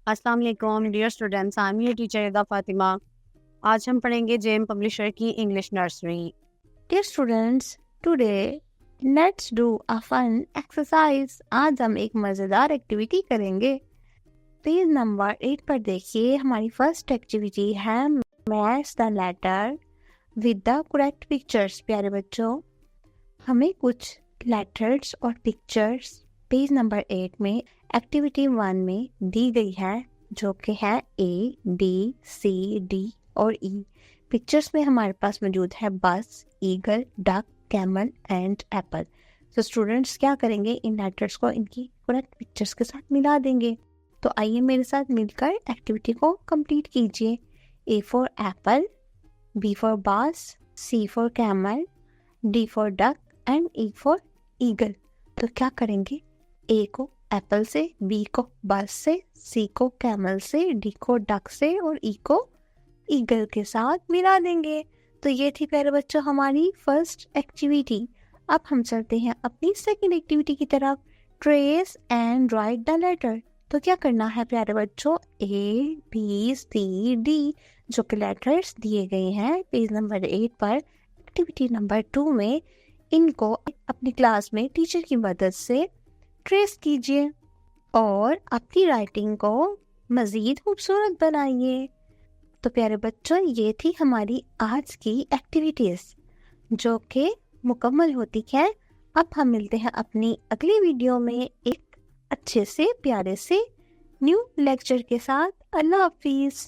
अस्सलाम वालेकुम dear students, I am your teacher Ida Fatima. आज हम पढ़ेंगे जेम पब्लिशर की English nursery. Dear students, today let's do a fun exercise. आज हम एक मज़ेदार एक्टिविटी करेंगे। पेज नंबर 8 पर देखिए, हमारी फर्स्ट एक्टिविटी है match the letter with the correct pictures. प्यारे बच्चों, हमें कुछ लेटर्स और पिक्चर्स पेज नंबर 8 में एक्टिविटी 1 में दी गई है, जो कि है ABCD और E। पिक्चर्स में हमारे पास मौजूद है बस, eagle, duck, camel and Apple. तो स्टूडेंट्स क्या करेंगे, इन लेटर्स को इनकी करेक्ट पिक्चर्स के साथ मिला देंगे। तो आइए मेरे साथ मिलकर एक्टिविटी को कंप्लीट कीजिए। A for Apple, B for बस, C for camel, D for duck and E for eagle. तो क्या करेंगे, A को एप्पल से, B को बस से, C को कैमल से, D को डक से और E को ईगल के साथ मिला देंगे। तो ये थी प्यारे बच्चों हमारी फर्स्ट एक्टिविटी। अब हम चलते हैं अपनी सेकंड एक्टिविटी की तरफ, trace and write the letter. तो क्या करना है प्यारे बच्चों, ABCD जो कि लेटर्स दिए गए हैं पेज नंबर 8 पर एक्टिविटी नंबर 2 में, इनको अपनी क्लास में टीचर की मदद से ट्रेस कीजिए और अपनी राइटिंग को मज़ीद खूबसूरत बनाइए। तो प्यारे बच्चों, ये थी हमारी आज की एक्टिविटीज़ जो कि मुकम्मल होती है। अब हम मिलते हैं अपनी अगली वीडियो में एक अच्छे से प्यारे से न्यू लेक्चर के साथ। अल्लाह हाफिज़।